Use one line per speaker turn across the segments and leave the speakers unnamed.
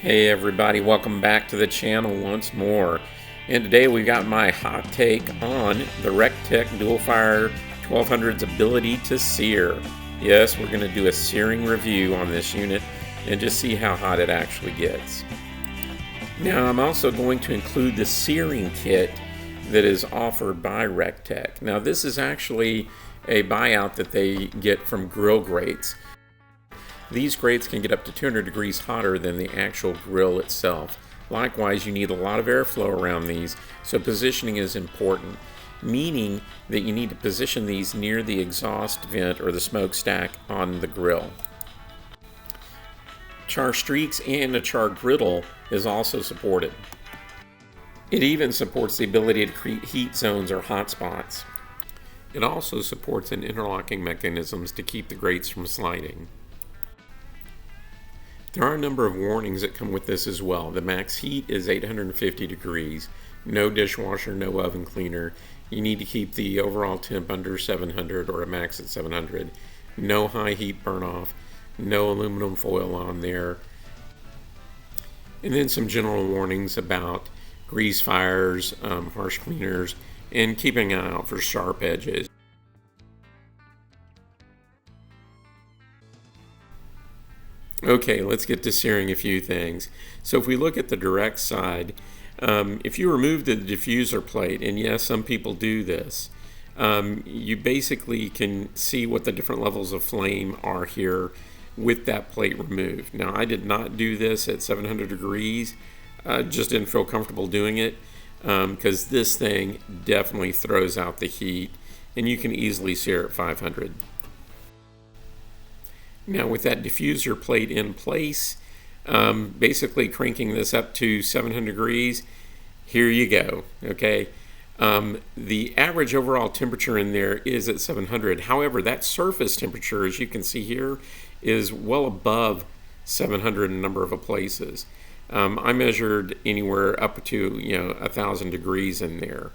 Hey everybody, welcome back to the channel once more. And today we've got my hot take on the Recteq Dual Fire 1200's ability to sear. Yes, we're going to do a searing review on this unit and just see how hot it actually gets. Now I'm also going to include the searing kit that is offered by Recteq. Now this is actually a buyout that they get from grill grates. These grates can get up to 200 degrees hotter than the actual grill itself. Likewise, you need a lot of airflow around these, so positioning is important, meaning that you need to position these near the exhaust vent or the smokestack on the grill. Char streaks and a char griddle is also supported. It even supports the ability to create heat zones or hot spots. It also supports an interlocking mechanisms to keep the grates from sliding. There are a number of warnings that come with this as well. The max heat is 850 degrees, no dishwasher, no oven cleaner. You need to keep the overall temp under 700 or a max at 700. No high heat burn off, no aluminum foil on there. And then some general warnings about grease fires, harsh cleaners, and keeping an eye out for sharp edges. Okay, let's get to searing a few things. So if we look at the direct side, if you remove the diffuser plate, and yes, some people do this, you basically can see what the different levels of flame are here with that plate removed. Now, I did not do this at 700 degrees. I just didn't feel comfortable doing it because this thing definitely throws out the heat, and you can easily sear at 500. Now with that diffuser plate in place, basically cranking this up to 700 degrees, here you go, okay? The average overall temperature in there is at 700. However, that surface temperature, as you can see here, is well above 700 in a number of places. I measured anywhere up to 1,000 degrees in there.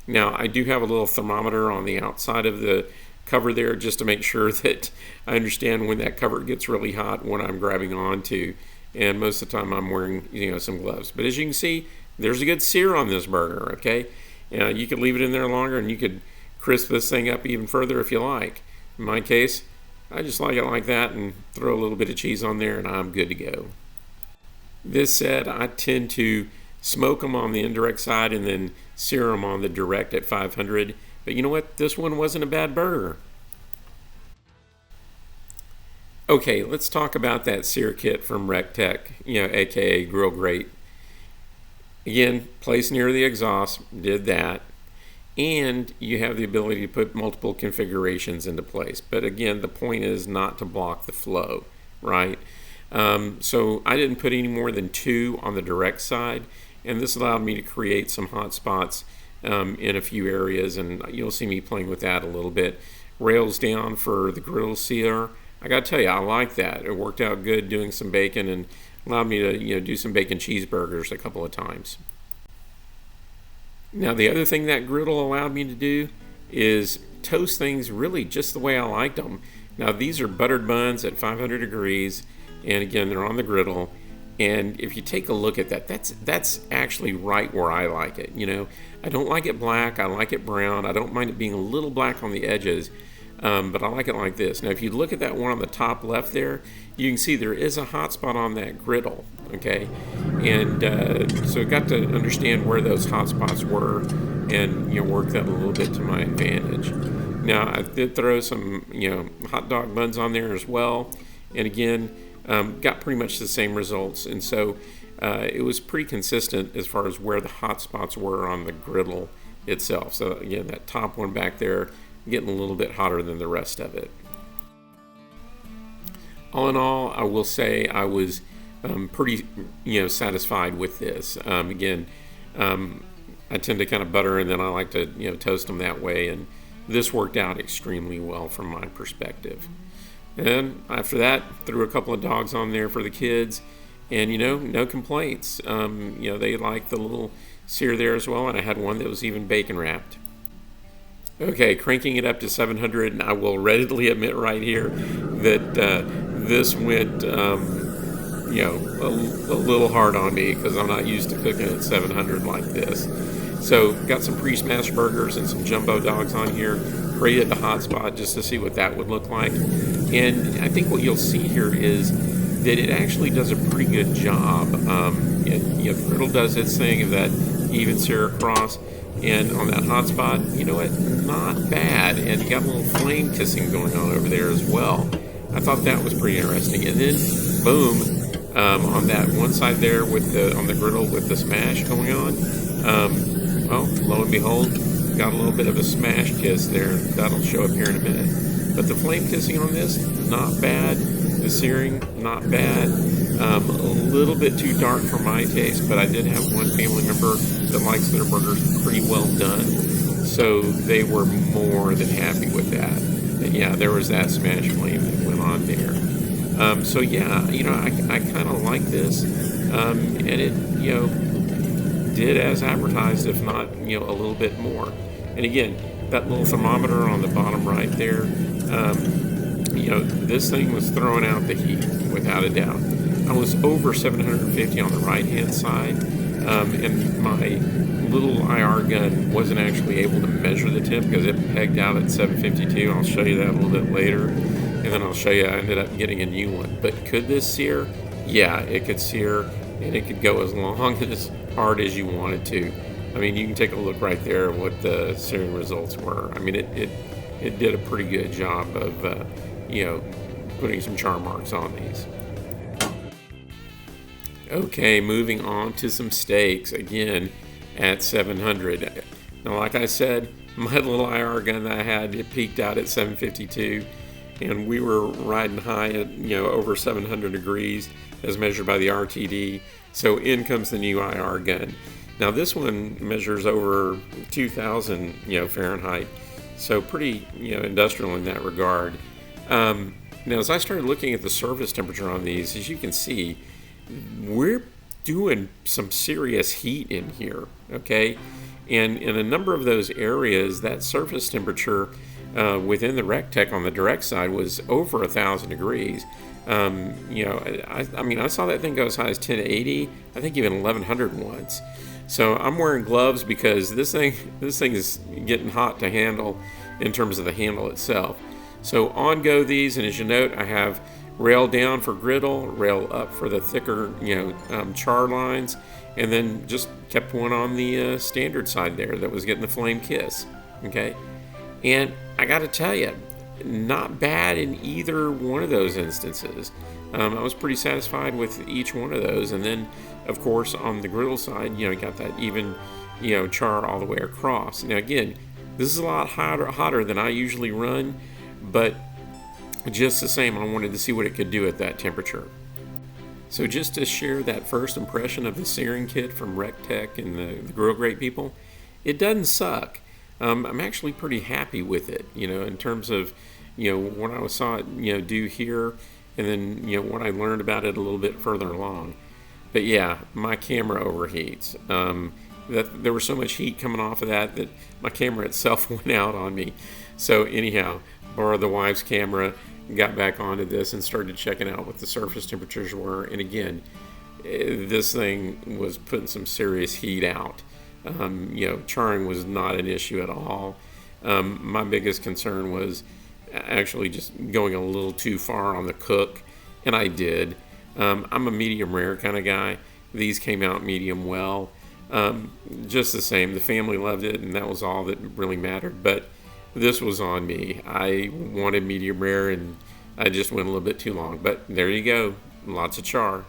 Now I do have a little thermometer on the outside of the cover there just to make sure that I understand when that cover gets really hot what I'm grabbing onto, and most of the time I'm wearing some gloves. But as you can see, there's a good sear on this burger. Okay, you could leave it in there longer and you could crisp this thing up even further if you like. In my case, I just like it like that and throw a little bit of cheese on there and I'm good to go. This said, I tend to smoke them on the indirect side and then sear them on the direct at 500. But you know what? This one wasn't a bad burger. Okay, let's talk about that sear kit from Recteq, aka Grill Grate. Again, placed near the exhaust, did that. And you have the ability to put multiple configurations into place. But again, the point is not to block the flow, right? So I didn't put any more than 2 on the direct side, and this allowed me to create some hot spots in a few areas, and you'll see me playing with that a little bit. Rails down for the griddle sear. I gotta tell you, I like that. It worked out good doing some bacon and allowed me to do some bacon cheeseburgers a couple of times. Now the other thing that griddle allowed me to do is toast things really just the way I liked them. Now these are buttered buns at 500 degrees, and again they're on the griddle. And if you take a look at that, that's actually right where I like it. I don't like it black. I like it brown. I don't mind it being a little black on the edges, but I like it like this. Now, if you look at that one on the top left there, you can see there is a hot spot on that griddle, okay? And so I got to understand where those hot spots were and work that a little bit to my advantage. Now, I did throw some hot dog buns on there as well, and again, got pretty much the same results, and so it was pretty consistent as far as where the hot spots were on the griddle itself. So again, that top one back there getting a little bit hotter than the rest of it. All in all, I will say I was pretty satisfied with this. Again, I tend to kind of butter and then I like to toast them that way, and this worked out extremely well from my perspective. And after that, threw a couple of dogs on there for the kids, and no complaints. They liked the little sear there as well, and I had one that was even bacon wrapped. Okay, cranking it up to 700, and I will readily admit right here that this went a little hard on me because I'm not used to cooking at 700 like this. So got some pre-smashed burgers and some jumbo dogs on here. Created the hotspot just to see what that would look like. And I think what you'll see here is that it actually does a pretty good job. The griddle does its thing of that even sear across. And on that hotspot, you know what, not bad. And you got a little flame kissing going on over there as well. I thought that was pretty interesting. And then, boom, on that one side there on the griddle with the smash going on, well, lo and behold, got a little bit of a smash kiss there. That'll show up here in a minute. But the flame kissing on this, not bad. The searing, not bad. A little bit too dark for my taste, but I did have one family member that likes their burgers pretty well done. So they were more than happy with that. And yeah, there was that smash flame that went on there. So yeah, I kind of like this. And it, did as advertised, if not, a little bit more. And again, that little thermometer on the bottom right there, this thing was throwing out the heat without a doubt. I was over 750 on the right-hand side, and my little IR gun wasn't actually able to measure the temp because it pegged out at 752. I'll show you that a little bit later, and then I'll show you I ended up getting a new one. But could this sear? Yeah, it could sear, and it could go as long and as hard as you wanted to. I mean, you can take a look right there at what the searing results were. I mean, it did a pretty good job of, putting some char marks on these. Okay, moving on to some steaks, again, at 700. Now, like I said, my little IR gun that I had, it peaked out at 752, and we were riding high at, over 700 degrees as measured by the RTD. So in comes the new IR gun. Now this one measures over 2,000, Fahrenheit. So pretty, industrial in that regard. Now as I started looking at the surface temperature on these, as you can see, we're doing some serious heat in here, okay? And in a number of those areas, that surface temperature within the Recteq on the direct side was over 1,000 degrees. I saw that thing go as high as 1080, I think even 1100 once. So I'm wearing gloves because this thing is getting hot to handle in terms of the handle itself. So on go these, and as you note, I have rail down for griddle, rail up for the thicker, char lines, and then just kept one on the standard side there that was getting the flame kiss. Okay, and I got to tell you, not bad in either one of those instances. I was pretty satisfied with each one of those, and then of course on the griddle side, you got that even, char all the way across. Now again, this is a lot hotter than I usually run, but just the same, I wanted to see what it could do at that temperature. So just to share that first impression of the searing kit from Recteq and the Grill Grate people, it doesn't suck. I'm actually pretty happy with it, in terms of, what I saw it, do here, and then, what I learned about it a little bit further along. But yeah, my camera overheats. There was so much heat coming off of that my camera itself went out on me. So anyhow, borrowed the wife's camera, got back onto this and started checking out what the surface temperatures were. And again, this thing was putting some serious heat out. Charring was not an issue at all. My biggest concern was actually just going a little too far on the cook, and I did. I'm a medium rare kind of guy. These came out medium well. Just the same, the family loved it, and that was all that really mattered. But this was on me. I wanted medium rare, and I just went a little bit too long. But there you go, lots of char.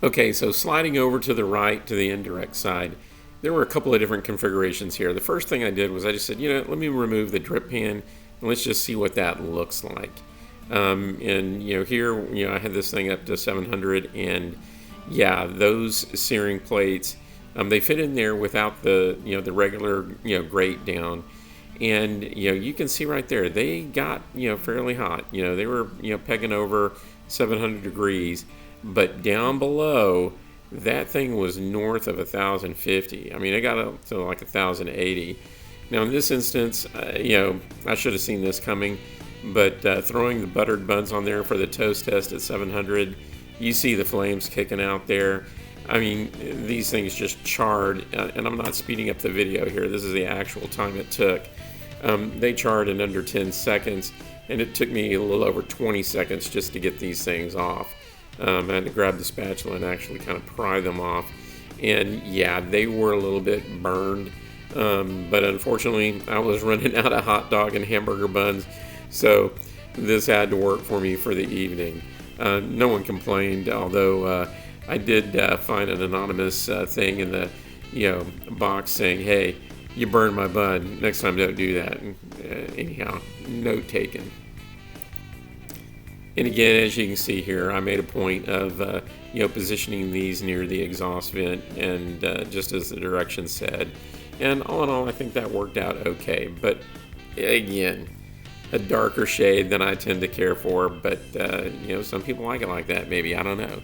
Okay, so sliding over to the right to the indirect side, there were a couple of different configurations here. The first thing I did was I just said, let me remove the drip pan, and let's just see what that looks like. Here, I had this thing up to 700, and yeah, those searing plates, they fit in there without the, the regular, grate down. And, you can see right there, they got, fairly hot. They were, pegging over 700 degrees, but down below, that thing was north of 1,050. I mean, it got up to like 1,080. Now, in this instance, I should have seen this coming, but throwing the buttered buns on there for the toast test at 700, you see the flames kicking out there. I mean, these things just charred, and I'm not speeding up the video here. This is the actual time it took. They charred in under 10 seconds, and it took me a little over 20 seconds just to get these things off. I had to grab the spatula and actually kind of pry them off. And yeah, they were a little bit burned, but unfortunately I was running out of hot dog and hamburger buns, so this had to work for me for the evening. No one complained, although I did find an anonymous thing in the box saying, "Hey, you burned my bun. Next time don't do that." Anyhow, note taken. And again, as you can see here, I made a point of positioning these near the exhaust vent, and just as the directions said. And all in all, I think that worked out okay. But again, a darker shade than I tend to care for. But some people like it like that. Maybe, I don't know.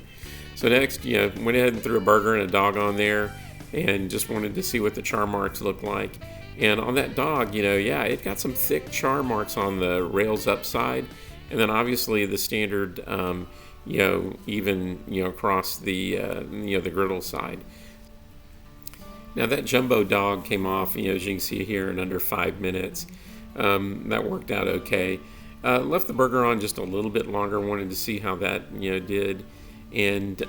So next, went ahead and threw a burger and a dog on there, and just wanted to see what the char marks look like. And on that dog, it got some thick char marks on the rails upside. And then obviously the standard, even, across the, the griddle side. Now that jumbo dog came off, as you can see here, in under 5 minutes. That worked out okay. Left the burger on just a little bit longer, wanted to see how that, did. And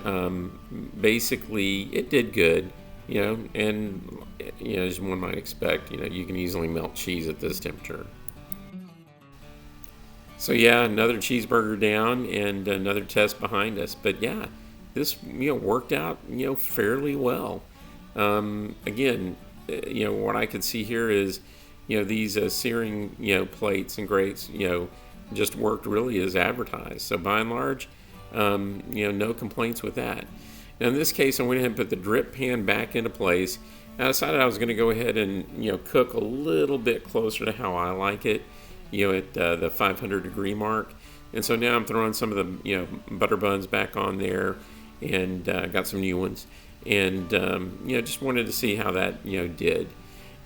basically it did good, and, as one might expect, you can easily melt cheese at this temperature. So yeah, another cheeseburger down and another test behind us. But yeah, this worked out fairly well. Again, what I could see here is these searing plates and grates just worked really as advertised. So by and large, no complaints with that. Now in this case, I went ahead and put the drip pan back into place. I decided I was going to go ahead and cook a little bit closer to how I like it. At the 500 degree mark. And so now I'm throwing some of the, butter buns back on there, and got some new ones. And, just wanted to see how that, did.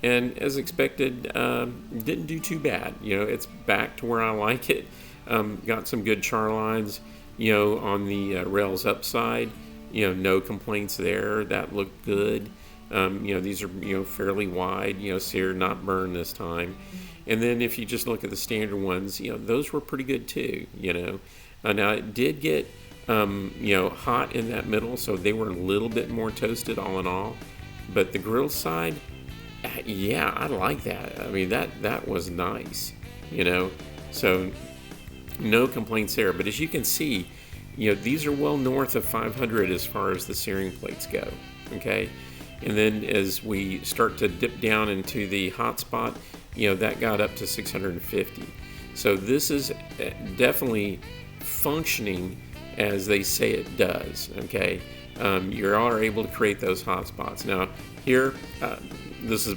And as expected, didn't do too bad. It's back to where I like it. Got some good char lines, on the rails upside. No complaints there. That looked good. These are, fairly wide, seared, not burned this time. And then if you just look at the standard ones, those were pretty good too, Now it did get, hot in that middle, so they were a little bit more toasted all in all. But the grill side, yeah, I like that. I mean, that was nice, So no complaints there. But as you can see, these are well north of 500 as far as the searing plates go, okay? And then as we start to dip down into the hot spot, that got up to 650. So this is definitely functioning as they say it does, okay? You are able to create those hot spots. Now here,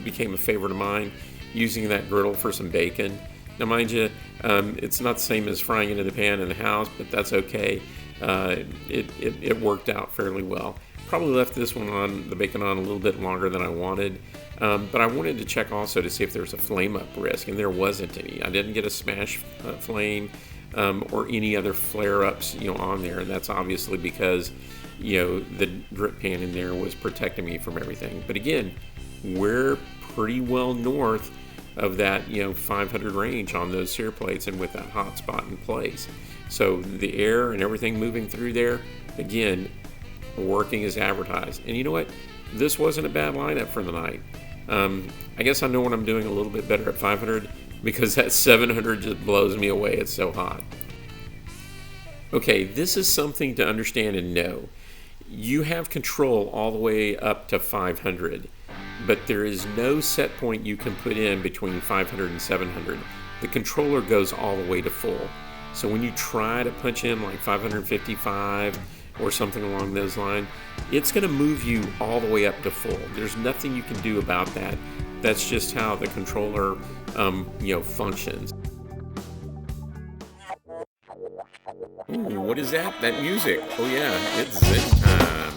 became a favorite of mine, using that griddle for some bacon. Now mind you, it's not the same as frying into the pan in the house, but that's okay. It worked out fairly well. Probably left this one on, the bacon on, a little bit longer than I wanted. But I wanted to check also to see if there was a flame up risk, and there wasn't any. I didn't get a smash flame or any other flare ups, on there. And that's obviously because, the drip pan in there was protecting me from everything. But again, we're pretty well north of that, 500 range on those sear plates, and with that hot spot in place. So the air and everything moving through there, again, working as advertised. And you know what? This wasn't a bad lineup for the night. I guess I know what I'm doing a little bit better at 500, because that 700 just blows me away. It's so hot. Okay, this is something to understand and know. You have control all the way up to 500, but there is no set point you can put in between 500 and 700. The controller goes all the way to full. So when you try to punch in like 555 or something along those lines, it's going to move you all the way up to full. There's nothing you can do about that. That's just how the controller, functions. Ooh, what is that? That music? Oh yeah, it's Zen time.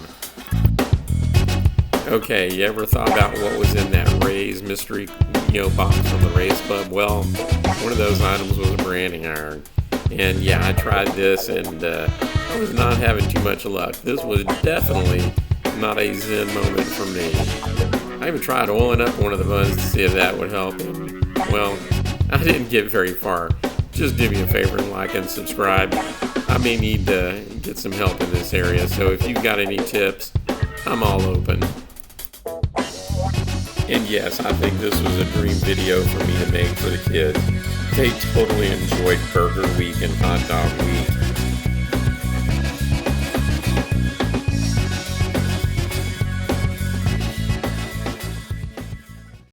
Okay, you ever thought about what was in that Ray's mystery, box from the Ray's Club? Well, one of those items was a branding iron. And yeah, I tried this and I was not having too much luck. This was definitely not a zen moment for me. I even tried oiling up one of the buns to see if that would help. And, well, I didn't get very far. Just do me a favor and like and subscribe. I may need to get some help in this area, so if you've got any tips, I'm all open. And yes, I think this was a dream video for me to make for the kids. They totally enjoyed Burger Week and Hot Dog Week.